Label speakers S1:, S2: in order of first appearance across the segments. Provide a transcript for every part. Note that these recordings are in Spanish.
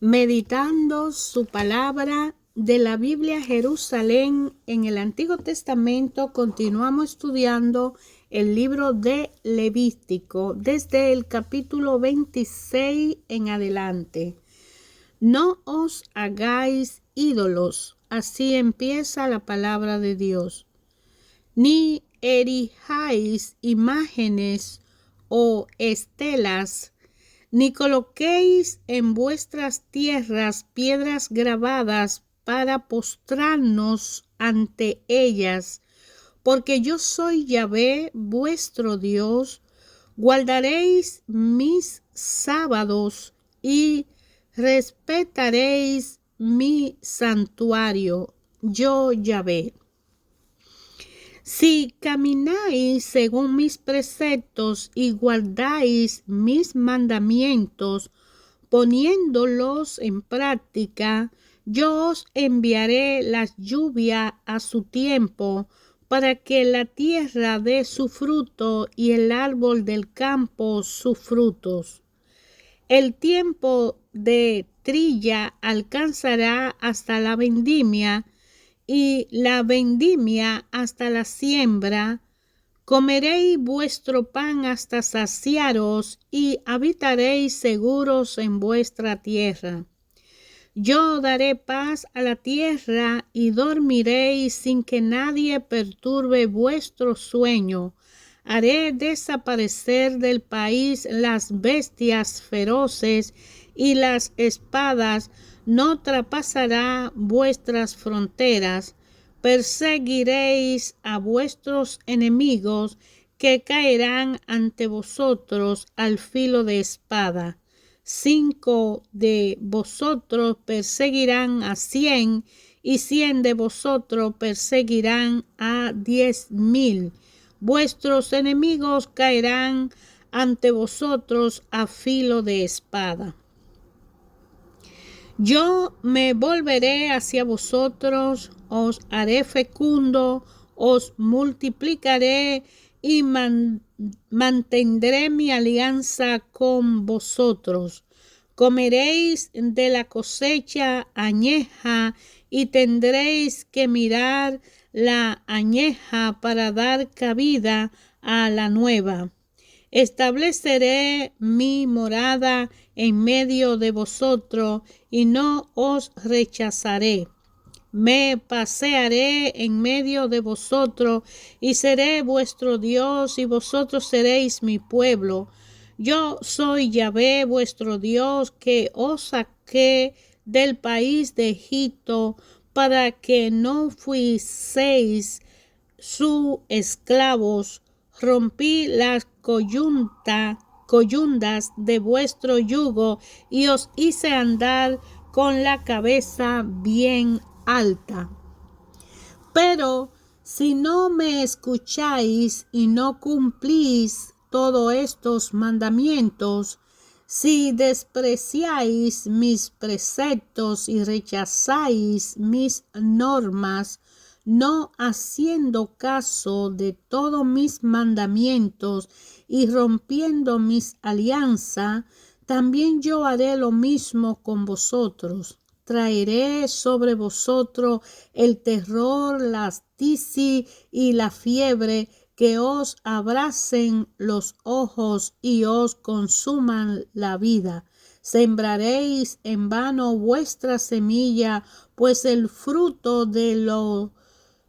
S1: Meditando su palabra de la Biblia Jerusalén en el Antiguo Testamento, continuamos estudiando el libro de Levítico desde el capítulo 26 en adelante. No os hagáis ídolos, así empieza la palabra de Dios, ni erijáis imágenes o estelas, ni coloquéis en vuestras tierras piedras grabadas para postrarnos ante ellas, porque yo soy Yahvé vuestro Dios. Guardaréis mis sábados y respetaréis mi santuario, yo Yahvé. Si camináis según mis preceptos y guardáis mis mandamientos, poniéndolos en práctica, yo os enviaré la lluvia a su tiempo, para que la tierra dé su fruto y el árbol del campo sus frutos. El tiempo de trilla alcanzará hasta la vendimia, y la vendimia hasta la siembra. Comeréis vuestro pan hasta saciaros y habitaréis seguros en vuestra tierra. Yo daré paz a la tierra y dormiréis sin que nadie perturbe vuestro sueño. Haré desaparecer del país las bestias feroces y las espadas no traspasará vuestras fronteras. Perseguiréis a vuestros enemigos que caerán ante vosotros al filo de espada. 5 de vosotros perseguirán a 100 y 100 de vosotros perseguirán a 10,000. Vuestros enemigos caerán ante vosotros a filo de espada. Yo me volveré hacia vosotros, os haré fecundo, os multiplicaré y mantendré mi alianza con vosotros. Comeréis de la cosecha añeja y tendréis que mirar la añeja para dar cabida a la nueva. Estableceré mi morada en medio de vosotros y no os rechazaré. Me pasearé en medio de vosotros y seré vuestro Dios y vosotros seréis mi pueblo. Yo soy Yahvé vuestro Dios, que os saqué del país de Egipto para que no fuiseis sus esclavos. Rompí las coyundas de vuestro yugo y os hice andar con la cabeza bien alta. Pero si no me escucháis y no cumplís todos estos mandamientos, si despreciáis mis preceptos y rechazáis mis normas, no haciendo caso de todos mis mandamientos y rompiendo mis alianzas, también yo haré lo mismo con vosotros. Traeré sobre vosotros el terror, la tisis y la fiebre, que os abracen los ojos y os consuman la vida. Sembraréis en vano vuestra semilla, pues el fruto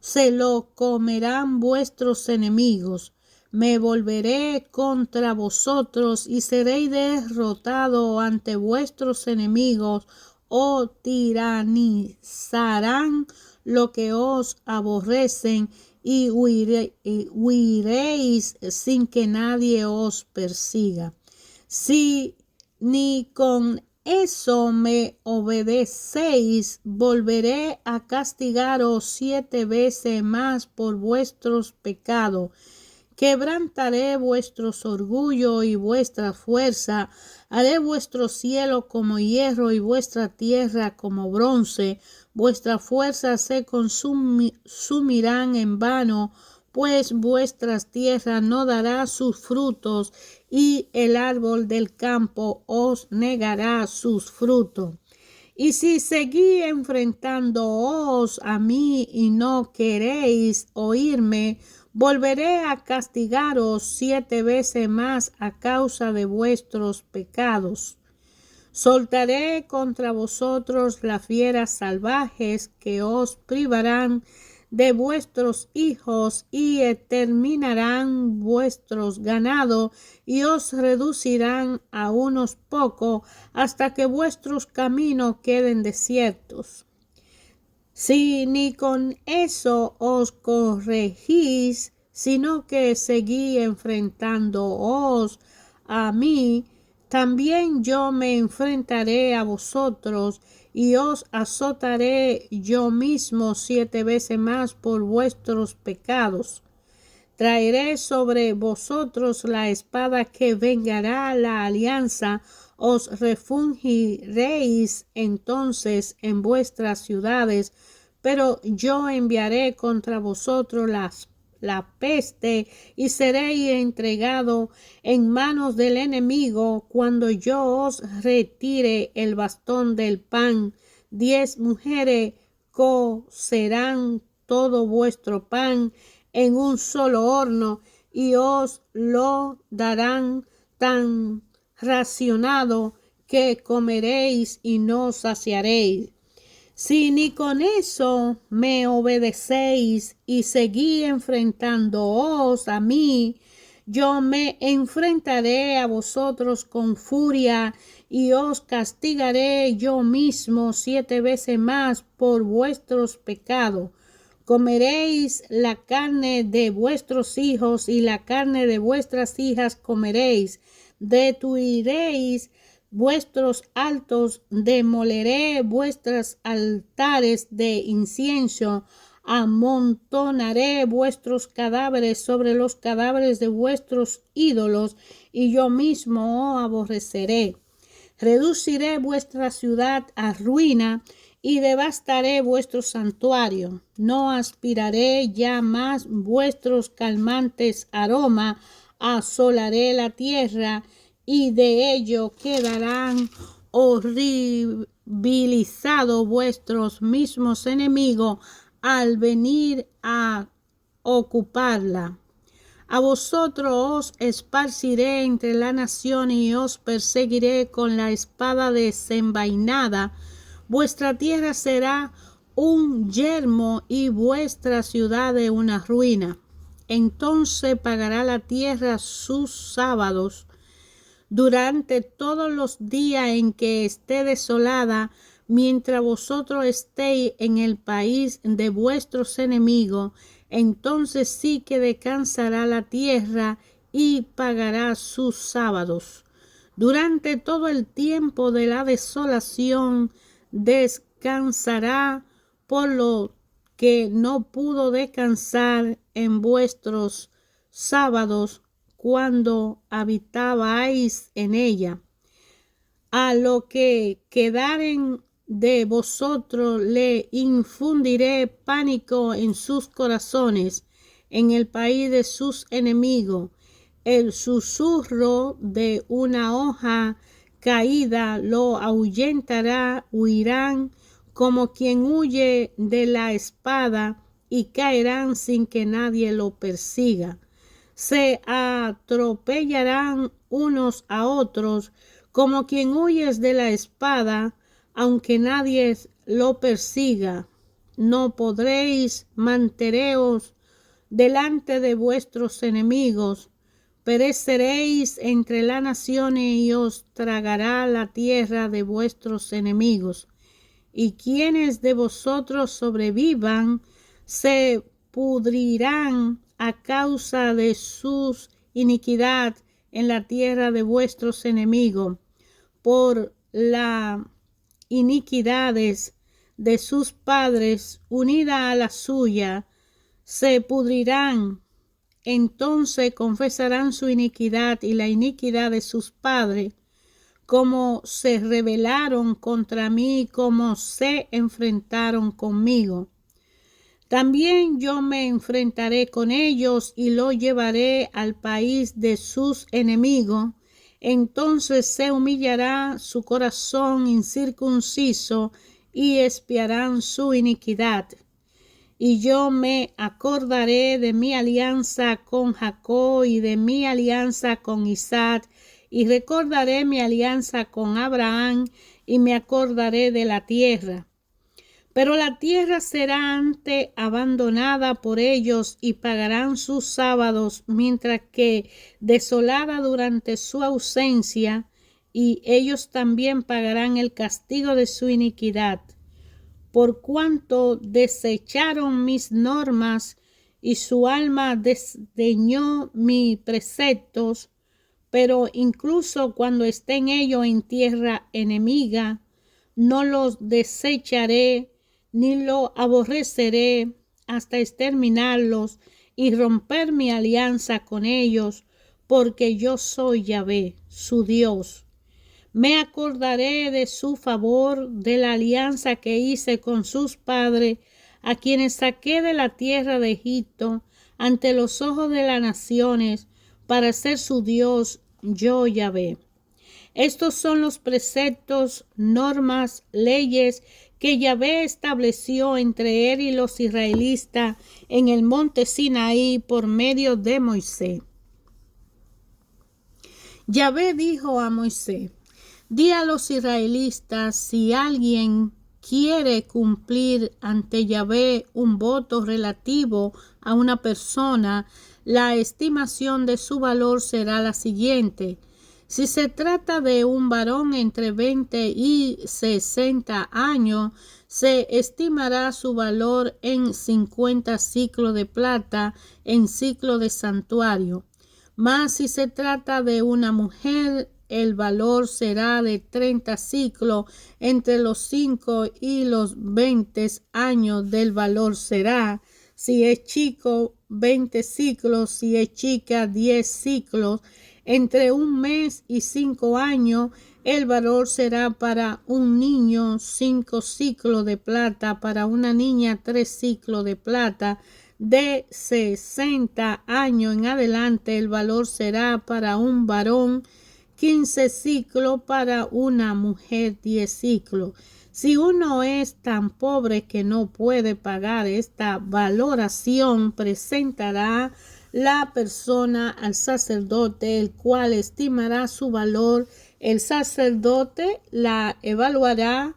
S1: se lo comerán vuestros enemigos. Me volveré contra vosotros y seréis derrotados ante vuestros enemigos, o tiranizarán lo que os aborrecen y huiréis sin que nadie os persiga. Si ni con eso me obedecéis, volveré a castigaros 7 veces más por vuestros pecados. Quebrantaré vuestros orgullos y vuestra fuerza, haré vuestro cielo como hierro y vuestra tierra como bronce. Vuestra fuerza se consumirán en vano, pues vuestras tierras no dará sus frutos y el árbol del campo os negará sus frutos. Y si seguí enfrentándoos a mí y no queréis oírme, volveré a castigaros 7 veces más a causa de vuestros pecados. Soltaré contra vosotros las fieras salvajes que os privarán de vuestros hijos y exterminarán vuestros ganados y os reducirán a unos pocos hasta que vuestros caminos queden desiertos. Si ni con eso os corregís, sino que seguí enfrentándoos a mí, también yo me enfrentaré a vosotros y os azotaré yo mismo 7 veces más por vuestros pecados. Traeré sobre vosotros la espada que vengará la alianza. Os refugiréis entonces en vuestras ciudades, pero yo enviaré contra vosotros la peste y seréis entregado en manos del enemigo cuando yo os retire el bastón del pan. 10 mujeres cocerán todo vuestro pan en un solo horno y os lo darán tan racionado que comeréis y no saciaréis. Si ni con eso me obedecéis y seguí enfrentándoos a mí, yo me enfrentaré a vosotros con furia y os castigaré yo mismo 7 veces más por vuestros pecados. Comeréis la carne de vuestros hijos y la carne de vuestras hijas comeréis. Destruiréis vuestros altos, demoleré vuestros altares de incienso, amontonaré vuestros cadáveres sobre los cadáveres de vuestros ídolos, y yo mismo os aborreceré. Reduciré vuestra ciudad a ruina y devastaré vuestro santuario. No aspiraré ya más vuestros calmantes aromas, asolaré la tierra y de ello quedarán horribilizados vuestros mismos enemigos al venir a ocuparla. A vosotros os esparciré entre las naciones y os perseguiré con la espada desenvainada. Vuestra tierra será un yermo y vuestra ciudad una ruina. Entonces pagará la tierra sus sábados. Durante todos los días en que esté desolada, mientras vosotros estéis en el país de vuestros enemigos, entonces sí que descansará la tierra y pagará sus sábados. Durante todo el tiempo de la desolación descansará, por lo que no pudo descansar en vuestros sábados cuando habitabais en ella. A lo que quedaren de vosotros le infundiré pánico en sus corazones, en el país de sus enemigos. El susurro de una hoja caída lo ahuyentará, huirán como quien huye de la espada y caerán sin que nadie lo persiga. Se atropellarán unos a otros como quien huye de la espada, aunque nadie lo persiga. No podréis manteneros delante de vuestros enemigos. Pereceréis entre las naciones y os tragará la tierra de vuestros enemigos. Y quienes de vosotros sobrevivan se pudrirán a causa de sus iniquidad en la tierra de vuestros enemigos. Por las iniquidades de sus padres, unida a la suya, se pudrirán. Entonces confesarán su iniquidad y la iniquidad de sus padres, como se rebelaron contra mí, como se enfrentaron conmigo. También yo me enfrentaré con ellos y los llevaré al país de sus enemigos. Entonces se humillará su corazón incircunciso y expiarán su iniquidad. Y yo me acordaré de mi alianza con Jacob y de mi alianza con Isaac, y recordaré mi alianza con Abraham, y me acordaré de la tierra. Pero la tierra será antes abandonada por ellos y pagarán sus sábados, mientras que desolada durante su ausencia, y ellos también pagarán el castigo de su iniquidad. Por cuanto desecharon mis normas y su alma desdeñó mis preceptos, pero incluso cuando estén ellos en tierra enemiga, no los desecharé ni lo aborreceré hasta exterminarlos y romper mi alianza con ellos, porque yo soy Yahvé, su Dios. Me acordaré de su favor, de la alianza que hice con sus padres, a quienes saqué de la tierra de Egipto, ante los ojos de las naciones, para ser su Dios, yo Yahvé. Estos son los preceptos, normas, leyes que Yahvé estableció entre él y los israelitas en el monte Sinaí por medio de Moisés. Yahvé dijo a Moisés: di a los israelitas, si alguien quiere cumplir ante Yahvé un voto relativo a una persona, la estimación de su valor será la siguiente. Si se trata de un varón entre 20 y 60 años, se estimará su valor en 50 ciclos de plata en ciclo de santuario. Mas si se trata de una mujer, el valor será de 30 ciclos. Entre los 5 y los 20 años del valor será, si es chico, 20 ciclos, si es chica, 10 ciclos. Entre un mes y 5 años, el valor será para un niño 5 ciclos de plata, para una niña 3 ciclos de plata. De 60 años en adelante, el valor será para un varón 15 ciclos, para una mujer 10 ciclos. Si uno es tan pobre que no puede pagar esta valoración, presentará la persona al sacerdote, el cual estimará su valor. El sacerdote la evaluará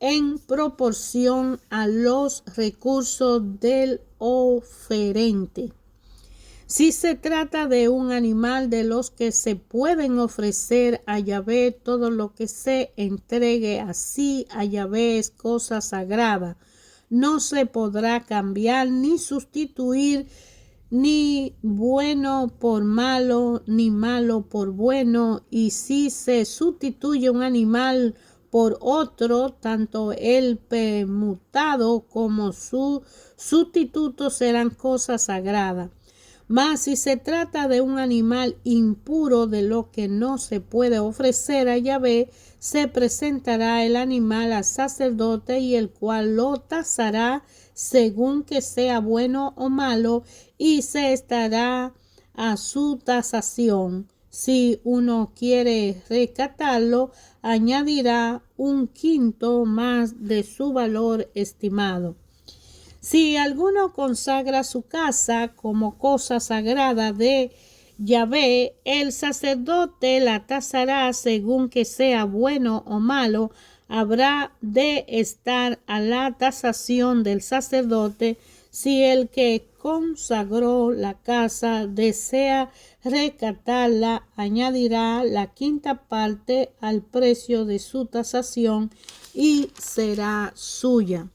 S1: en proporción a los recursos del oferente. Si se trata de un animal de los que se pueden ofrecer a Yahvé, todo lo que se entregue así a Yahvé es cosa sagrada. No se podrá cambiar ni sustituir, ni bueno por malo, ni malo por bueno. Y si se sustituye un animal por otro, tanto el permutado como su sustituto serán cosas sagradas. Mas si se trata de un animal impuro, de lo que no se puede ofrecer a Yahvé, se presentará el animal al sacerdote, y el cual lo tasará según que sea bueno o malo, y se estará a su tasación. Si uno quiere rescatarlo, añadirá un quinto más de su valor estimado. Si alguno consagra su casa como cosa sagrada de Yahvé, el sacerdote la tasará según que sea bueno o malo. Habrá de estar a la tasación del sacerdote. Si el que consagró la casa desea rescatarla, añadirá la quinta parte al precio de su tasación y será suya.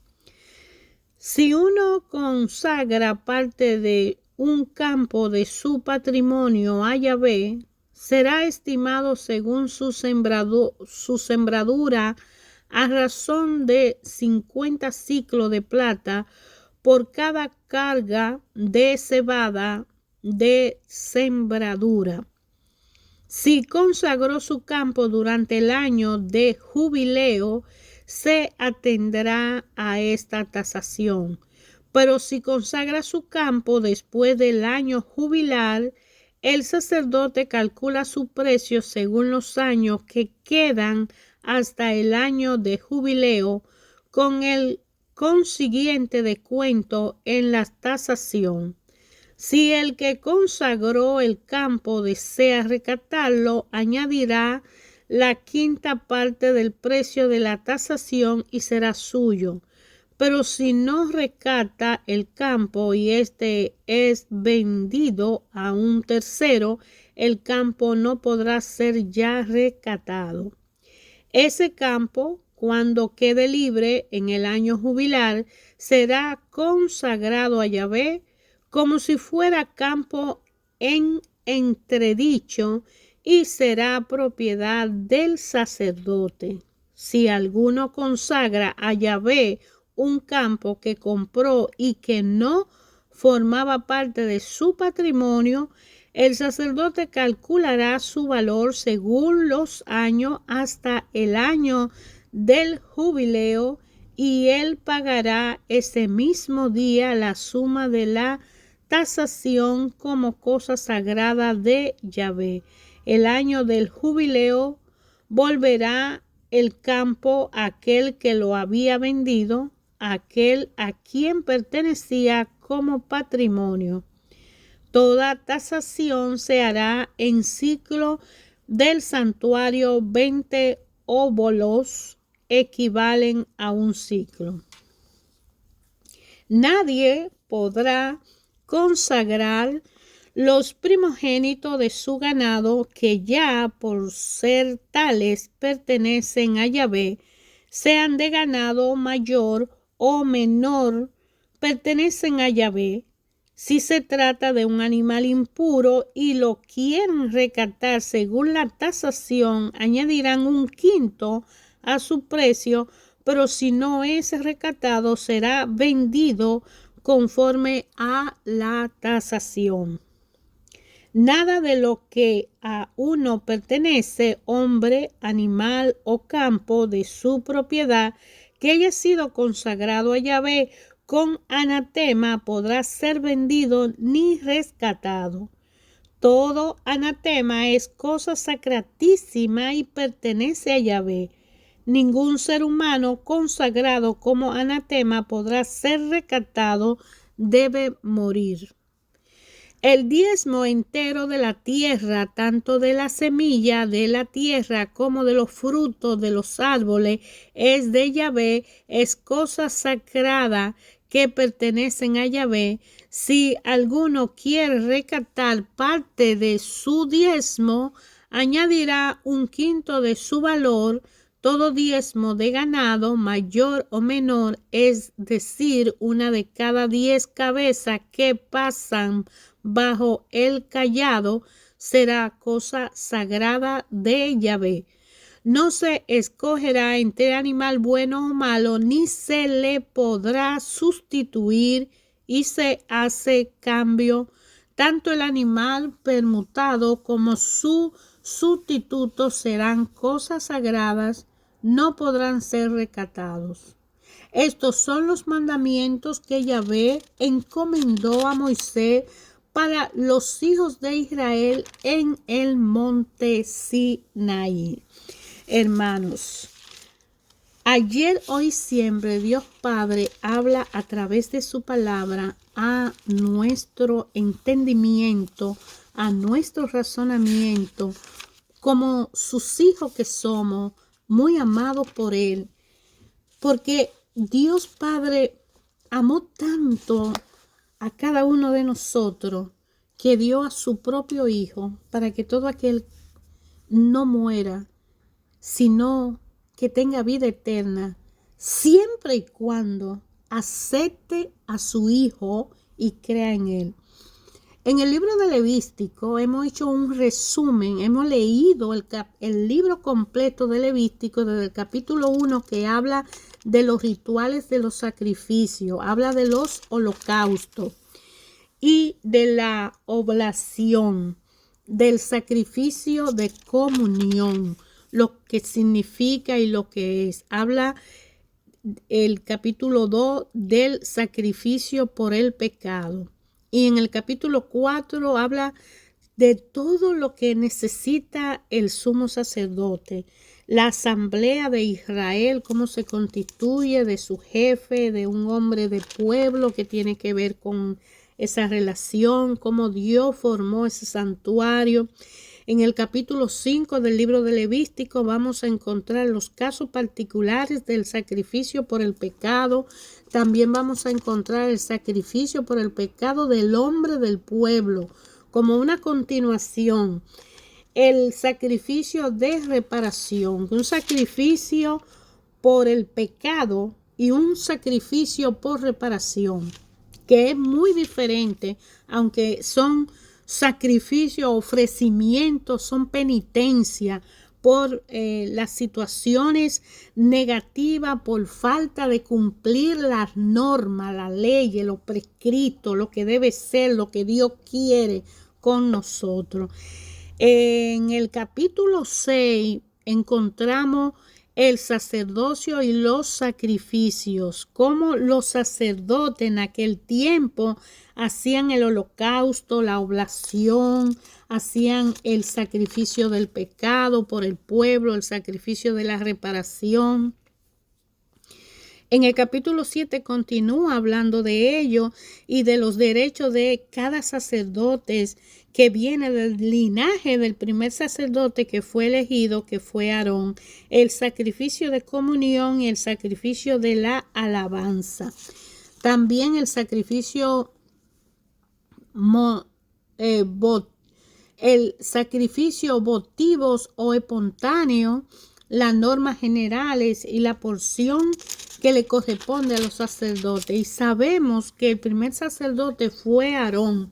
S1: Si uno consagra parte de un campo de su patrimonio a Yahvé, será estimado según su sembradura a razón de 50 ciclos de plata por cada carga de cebada de sembradura. Si consagró su campo durante el año de jubileo, se atendrá a esta tasación. Pero si consagra su campo después del año jubilar, el sacerdote calcula su precio según los años que quedan hasta el año de jubileo, con el consiguiente descuento en la tasación. Si el que consagró el campo desea rescatarlo, añadirá la quinta parte del precio de la tasación y será suyo. Pero si no rescata el campo y este es vendido a un tercero, el campo no podrá ser ya rescatado. Ese campo, cuando quede libre en el año jubilar, será consagrado a Yahvé como si fuera campo en entredicho y será propiedad del sacerdote. Si alguno consagra a Yahvé un campo que compró y que no formaba parte de su patrimonio, el sacerdote calculará su valor según los años hasta el año del jubileo y él pagará ese mismo día la suma de la tasación como cosa sagrada de Yahvé. El año del jubileo volverá el campo a aquel que lo había vendido, aquel a quien pertenecía como patrimonio. Toda tasación se hará en ciclo del santuario. 20 óbolos equivalen a un ciclo. Nadie podrá consagrar los primogénitos de su ganado que ya por ser tales pertenecen a Yahvé, sean de ganado mayor o menor, pertenecen a Yahvé. Si se trata de un animal impuro y lo quieren rescatar según la tasación, añadirán un quinto a su precio, pero si no es rescatado, será vendido conforme a la tasación. Nada de lo que a uno pertenece, hombre, animal o campo de su propiedad, que haya sido consagrado a Yahvé con anatema, podrá ser vendido ni rescatado. Todo anatema es cosa sacratísima y pertenece a Yahvé. Ningún ser humano consagrado como anatema podrá ser rescatado, debe morir. El diezmo entero de la tierra, tanto de la semilla de la tierra como de los frutos de los árboles, es de Yahvé, es cosa sagrada que pertenecen a Yahvé. Si alguno quiere rescatar parte de su diezmo, añadirá un quinto de su valor. Todo diezmo de ganado, mayor o menor, es decir, una de cada 10 cabezas que pasan bajo el cayado, será cosa sagrada de Yahvé. No se escogerá entre animal bueno o malo, ni se le podrá sustituir y se hace cambio. Tanto el animal permutado como su sustituto serán cosas sagradas, no podrán ser rescatados. Estos son los mandamientos que Yahvé encomendó a Moisés para los hijos de Israel en el monte Sinaí. Hermanos, ayer, hoy, siempre, Dios Padre habla a través de su palabra a nuestro entendimiento, a nuestro razonamiento, como sus hijos que somos, muy amados por Él, porque Dios Padre amó tanto a cada uno de nosotros que dio a su propio Hijo para que todo aquel no muera, sino que tenga vida eterna, siempre y cuando acepte a su Hijo y crea en Él. En el libro de Levítico hemos hecho un resumen, hemos leído el libro completo de Levítico desde el capítulo 1, que habla de los rituales de los sacrificios, habla de los holocaustos y de la oblación, del sacrificio de comunión, lo que significa y lo que es. Habla el capítulo 2 del sacrificio por el pecado. Y en el capítulo 4 habla de todo lo que necesita el sumo sacerdote, la asamblea de Israel, cómo se constituye, de su jefe, de un hombre de pueblo que tiene que ver con esa relación, cómo Dios formó ese santuario. En el capítulo 5 del libro de Levítico vamos a encontrar los casos particulares del sacrificio por el pecado. También vamos a encontrar el sacrificio por el pecado del hombre del pueblo, como una continuación. El sacrificio de reparación, un sacrificio por el pecado y un sacrificio por reparación, que es muy diferente, aunque son sacrificios, ofrecimientos, son penitencia por las situaciones negativas, por falta de cumplir las normas, las leyes, lo prescrito, lo que debe ser, lo que Dios quiere con nosotros. En el capítulo 6 encontramos el sacerdocio y los sacrificios, cómo los sacerdotes en aquel tiempo hacían el holocausto, la oblación, hacían el sacrificio del pecado por el pueblo, el sacrificio de la reparación. En el capítulo 7 continúa hablando de ello y de los derechos de cada sacerdote que viene del linaje del primer sacerdote que fue elegido, que fue Aarón, el sacrificio de comunión y el sacrificio de la alabanza. También el sacrificio votivos o espontáneos, las normas generales y la porción que le corresponde a los sacerdotes. Y sabemos que el primer sacerdote fue Aarón.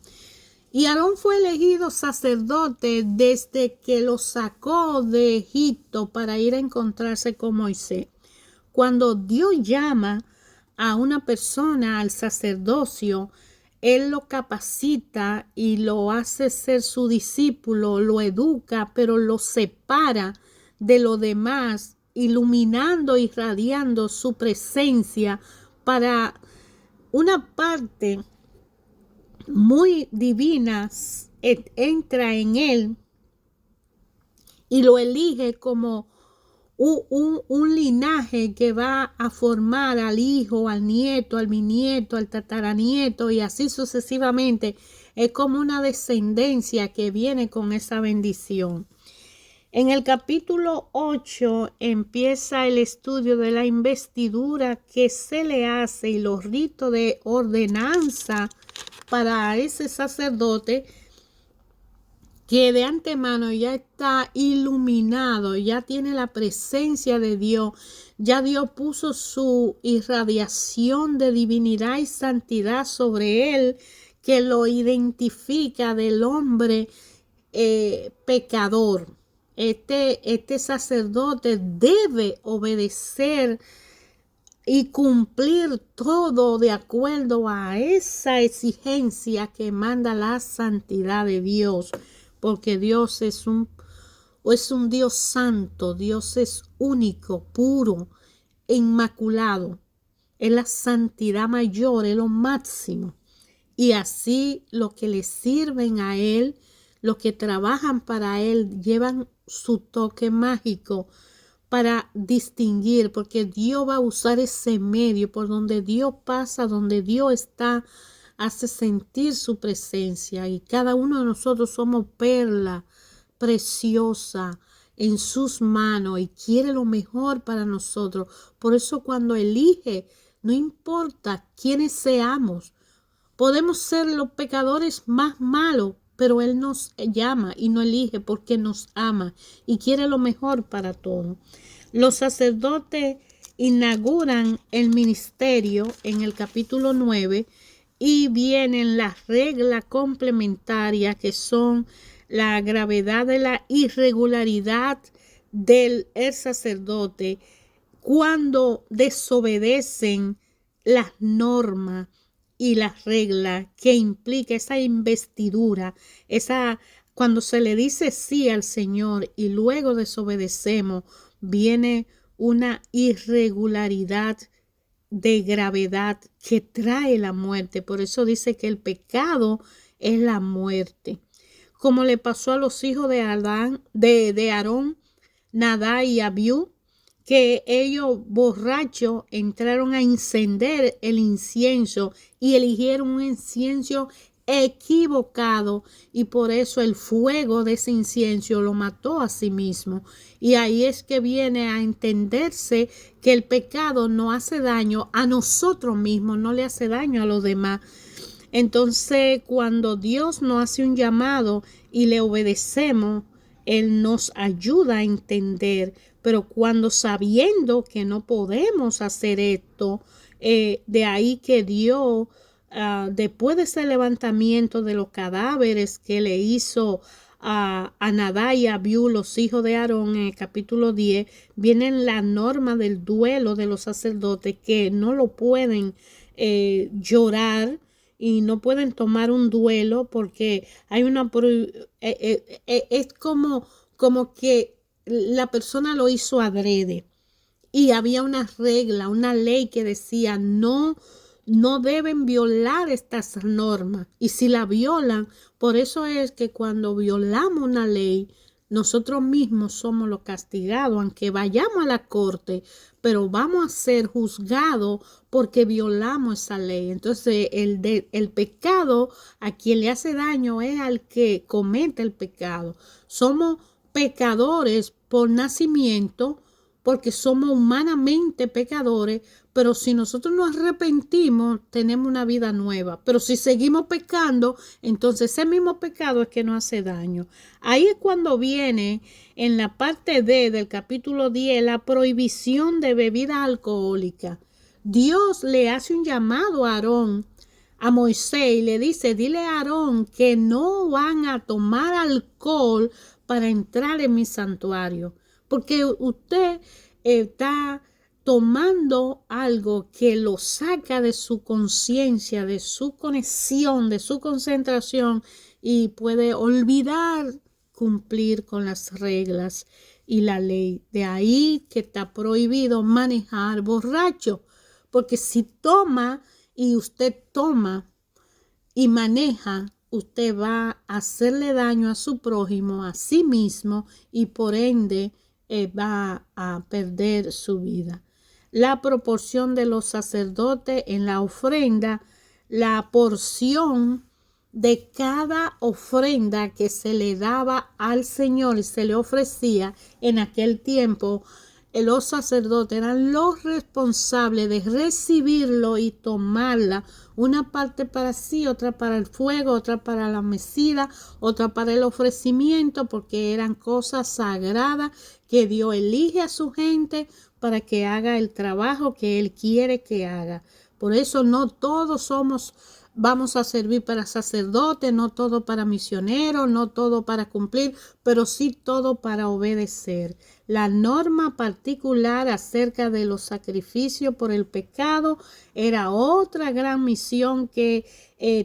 S1: Y Aarón fue elegido sacerdote desde que lo sacó de Egipto para ir a encontrarse con Moisés. Cuando Dios llama a una persona al sacerdocio, Él lo capacita y lo hace ser su discípulo, lo educa, pero lo separa de lo demás, iluminando y irradiando su presencia para una parte muy divina. Entra en él y lo elige como un linaje que va a formar al hijo, al nieto, al bisnieto, al tataranieto y así sucesivamente. Es como una descendencia que viene con esa bendición. En el capítulo 8 empieza el estudio de la investidura que se le hace y los ritos de ordenanza para ese sacerdote que de antemano ya está iluminado, ya tiene la presencia de Dios, ya Dios puso su irradiación de divinidad y santidad sobre él, que lo identifica del hombre pecador. Este sacerdote debe obedecer y cumplir todo de acuerdo a esa exigencia que manda la santidad de Dios, porque Dios es un Dios santo, Dios es único, puro, inmaculado. Es la santidad mayor, es lo máximo. Y así los que le sirven a Él, los que trabajan para Él, llevan su toque mágico para distinguir, porque Dios va a usar ese medio por donde Dios pasa, donde Dios está, hace sentir su presencia. Y cada uno de nosotros somos perla preciosa en sus manos y quiere lo mejor para nosotros. Por eso cuando elige, no importa quiénes seamos, podemos ser los pecadores más malos, pero Él nos llama y nos elige porque nos ama y quiere lo mejor para todos. Los sacerdotes inauguran el ministerio en el capítulo 9 y vienen las reglas complementarias que son la gravedad de la irregularidad del sacerdote cuando desobedecen las normas y las reglas que implica esa investidura, cuando se le dice sí al Señor y luego desobedecemos, viene una irregularidad de gravedad que trae la muerte. Por eso dice que el pecado es la muerte. como le pasó a los hijos de Aarón, Nadab y Abiú, que ellos borrachos entraron a encender el incienso y eligieron un incienso equivocado, y por eso el fuego de ese incienso lo mató a sí mismo. Y ahí es que viene a entenderse que el pecado no hace daño a nosotros mismos, no le hace daño a los demás. Entonces, cuando Dios nos hace un llamado y le obedecemos, Él nos ayuda a entender. Pero cuando sabiendo que no podemos hacer esto, de ahí que Dios, después de ese levantamiento de los cadáveres que le hizo a Nadab y Abiú, los hijos de Aarón, en el capítulo 10, vienen la norma del duelo de los sacerdotes, que no lo pueden llorar y no pueden tomar un duelo porque hay una es como que la persona lo hizo adrede, y había una regla, una ley que decía no deben violar estas normas, y si la violan, por eso es que cuando violamos una ley, nosotros mismos somos los castigados, aunque vayamos a la corte, pero vamos a ser juzgados porque violamos esa ley. Entonces el pecado a quien le hace daño es al que comete el pecado. Somos pecadores por nacimiento, porque somos humanamente pecadores, pero si nosotros nos arrepentimos, tenemos una vida nueva. Pero si seguimos pecando, entonces ese mismo pecado es que nos hace daño. Ahí es cuando viene en la parte D del capítulo 10 la prohibición de bebidas alcohólicas. Dios le hace un llamado a Aarón, a Moisés, y le dice: dile a Aarón que no van a tomar alcohol para entrar en mi santuario, porque usted está tomando algo que lo saca de su conciencia, de su conexión, de su concentración, y puede olvidar cumplir con las reglas y la ley. De ahí que está prohibido manejar borracho, porque si toma y usted toma y maneja, usted va a hacerle daño a su prójimo, a sí mismo, y por ende va a perder su vida. La proporción de los sacerdotes en la ofrenda, la porción de cada ofrenda que se le daba al Señor y se le ofrecía en aquel tiempo, los sacerdotes eran los responsables de recibirlo y tomarla, una parte para sí, otra para el fuego, otra para la mecida, otra para el ofrecimiento, porque eran cosas sagradas que Dios elige a su gente para que haga el trabajo que Él quiere que haga. Por eso no todos vamos a servir para sacerdotes, no todo para misioneros, no todo para cumplir, pero sí todo para obedecer. La norma particular acerca de los sacrificios por el pecado era otra gran misión que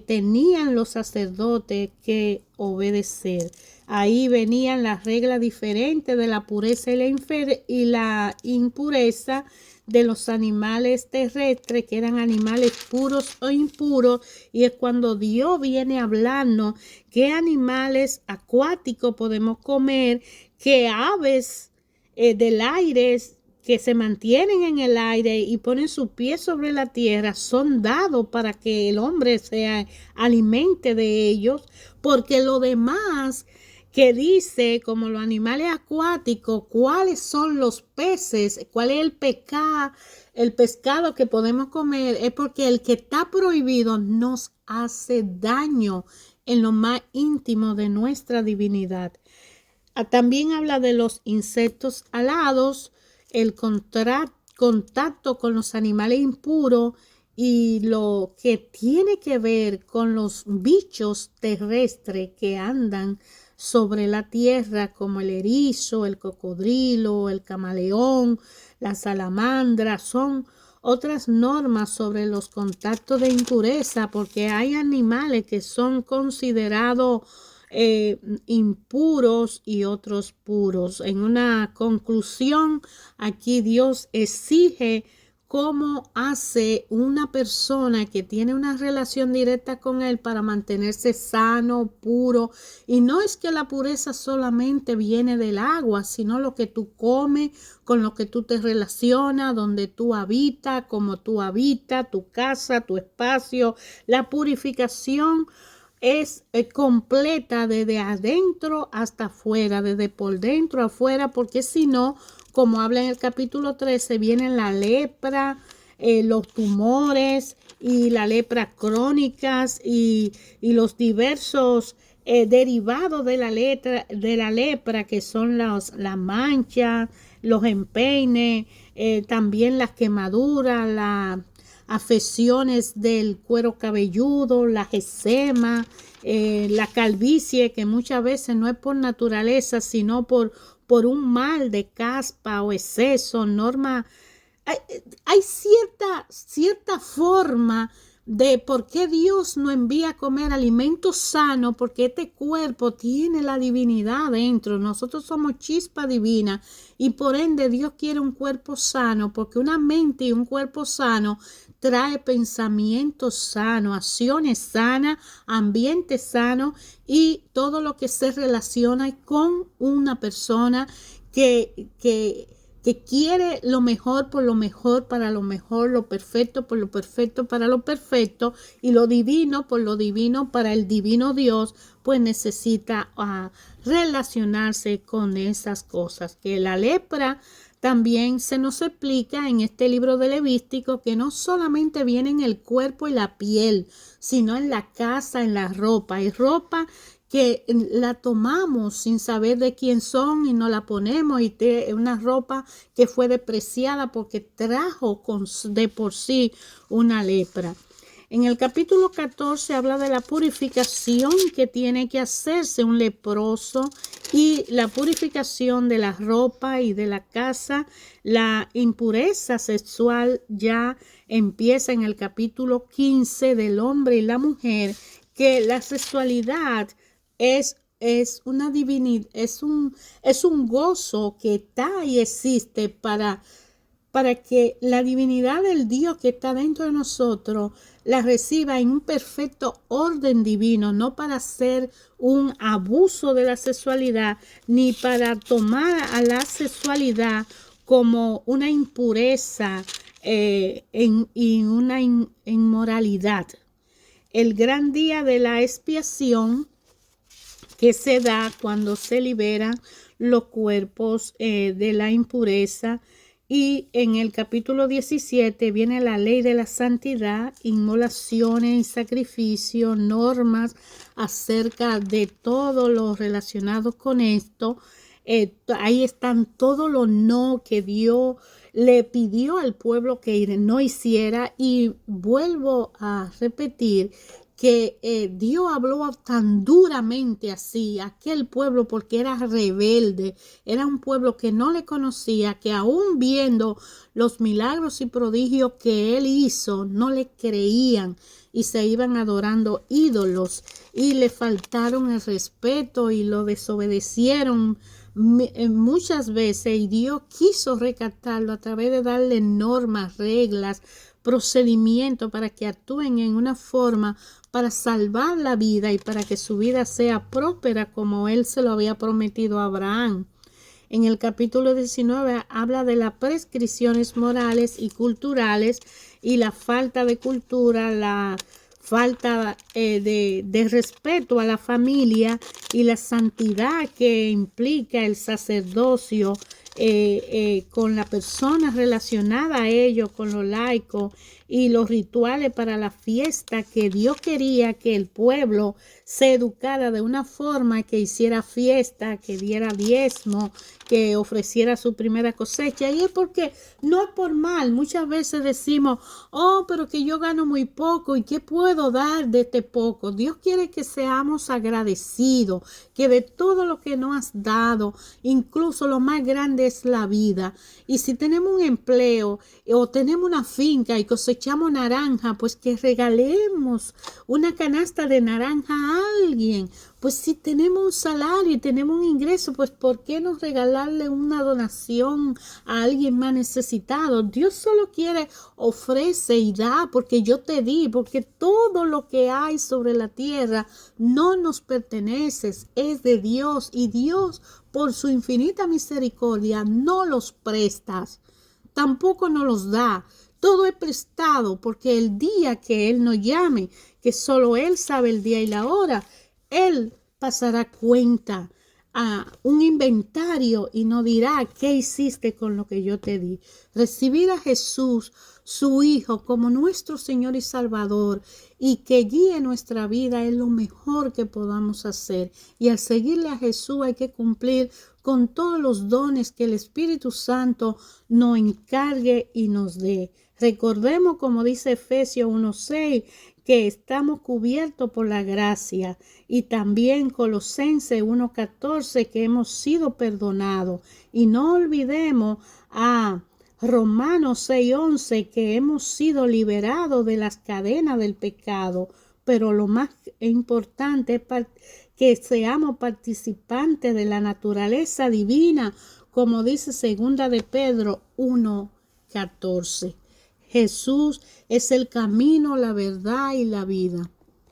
S1: tenían los sacerdotes que obedecer. Ahí venían las reglas diferentes de la pureza y la impureza de los animales terrestres, que eran animales puros o impuros, y es cuando Dios viene a hablarnos qué animales acuáticos podemos comer, qué aves del aire que se mantienen en el aire y ponen sus pies sobre la tierra son dados para que el hombre se alimente de ellos, porque lo demás que dice, como los animales acuáticos, cuáles son los peces, cuál es el pescado que podemos comer, es porque el que está prohibido nos hace daño en lo más íntimo de nuestra divinidad. También habla de los insectos alados, el contacto con los animales impuros y lo que tiene que ver con los bichos terrestres que andan sobre la tierra, como el erizo, el cocodrilo, el camaleón, la salamandra. Son otras normas sobre los contactos de impureza, porque hay animales que son considerados impuros y otros puros. En una conclusión, aquí Dios exige cómo hace una persona que tiene una relación directa con Él para mantenerse sano, puro. Y no es que la pureza solamente viene del agua, sino lo que tú comes, con lo que tú te relacionas, donde tú habitas, cómo tú habitas, tu casa, tu espacio. La purificación es completa desde adentro hasta afuera, desde por dentro a afuera, porque si no, como habla en el capítulo 13, viene la lepra, los tumores y la lepra crónicas y los diversos derivados de la lepra, que son las manchas, los empeines, también las quemaduras, las afecciones del cuero cabelludo, la eczema, la calvicie, que muchas veces no es por naturaleza, sino por un mal de caspa o exceso, norma. Hay cierta forma de por qué Dios nos envía a comer alimentos sanos, porque este cuerpo tiene la divinidad dentro. Nosotros somos chispa divina y por ende Dios quiere un cuerpo sano, porque una mente y un cuerpo sano trae pensamientos sanos, acciones sanas, ambiente sano y todo lo que se relaciona con una persona que quiere lo mejor por lo mejor, para lo mejor, lo perfecto por lo perfecto, para lo perfecto, y lo divino por lo divino, para el divino Dios, pues necesita relacionarse con esas cosas. Que la lepra también se nos explica en este libro de Levítico, que no solamente viene en el cuerpo y la piel, sino en la casa, en la ropa. Hay ropa que la tomamos sin saber de quién son y nos la ponemos, y una ropa que fue despreciada porque trajo de por sí una lepra. En el capítulo 14 habla de la purificación que tiene que hacerse un leproso y la purificación de la ropa y de la casa. La impureza sexual ya empieza en el capítulo 15 del hombre y la mujer, que la sexualidad es una divinidad, es un gozo que está y existe para que la divinidad del Dios que está dentro de nosotros la reciba en un perfecto orden divino, no para hacer un abuso de la sexualidad, ni para tomar a la sexualidad como una impureza y una inmoralidad. El gran día de la expiación que se da cuando se liberan los cuerpos de la impureza. Y en el capítulo 17 viene la ley de la santidad, inmolaciones y sacrificios, normas acerca de todo lo relacionado con esto. Ahí están todos los no que Dios le pidió al pueblo que no hiciera. Y vuelvo a repetir que Dios habló tan duramente así a aquel pueblo porque era rebelde, era un pueblo que no le conocía, que aún viendo los milagros y prodigios que él hizo, no le creían y se iban adorando ídolos y le faltaron el respeto y lo desobedecieron muchas veces, y Dios quiso rescatarlo a través de darle normas, reglas, procedimientos para que actúen en una forma para salvar la vida y para que su vida sea próspera como él se lo había prometido a Abraham. En el capítulo 19 habla de las prescripciones morales y culturales y la falta de cultura, la falta de respeto a la familia y la santidad que implica el sacerdocio con la persona relacionada a ello, con los laicos y los rituales para la fiesta, que Dios quería que el pueblo se educara de una forma que hiciera fiesta, que diera diezmo, que ofreciera su primera cosecha. Y es porque no es por mal. Muchas veces decimos, oh, pero que yo gano muy poco y ¿qué puedo dar de este poco? Dios quiere que seamos agradecidos, que de todo lo que nos has dado, incluso lo más grande es la vida. Y si tenemos un empleo o tenemos una finca y cosechamos naranja, pues que regalemos una canasta de naranja a alguien. Pues si tenemos un salario y tenemos un ingreso, pues ¿por qué no regalarle una donación a alguien más necesitado? Dios solo quiere, ofrece y da, porque yo te di, porque todo lo que hay sobre la tierra no nos pertenece, es de Dios, y Dios por su infinita misericordia no los presta, tampoco nos los da. Todo es prestado, porque el día que Él nos llame, que solo Él sabe el día y la hora, Él pasará cuenta a un inventario y nos dirá qué hiciste con lo que yo te di. Recibir a Jesús, su Hijo, como nuestro Señor y Salvador, y que guíe nuestra vida es lo mejor que podamos hacer. Y al seguirle a Jesús hay que cumplir con todos los dones que el Espíritu Santo nos encargue y nos dé. Recordemos, como dice Efesios 1:6, que estamos cubiertos por la gracia, y también Colosenses 1:14, que hemos sido perdonados. Y no olvidemos a Romanos 6:11, que hemos sido liberados de las cadenas del pecado. Pero lo más importante es que seamos participantes de la naturaleza divina, como dice segunda de Pedro 1:14. Jesús es el camino, la verdad y la vida.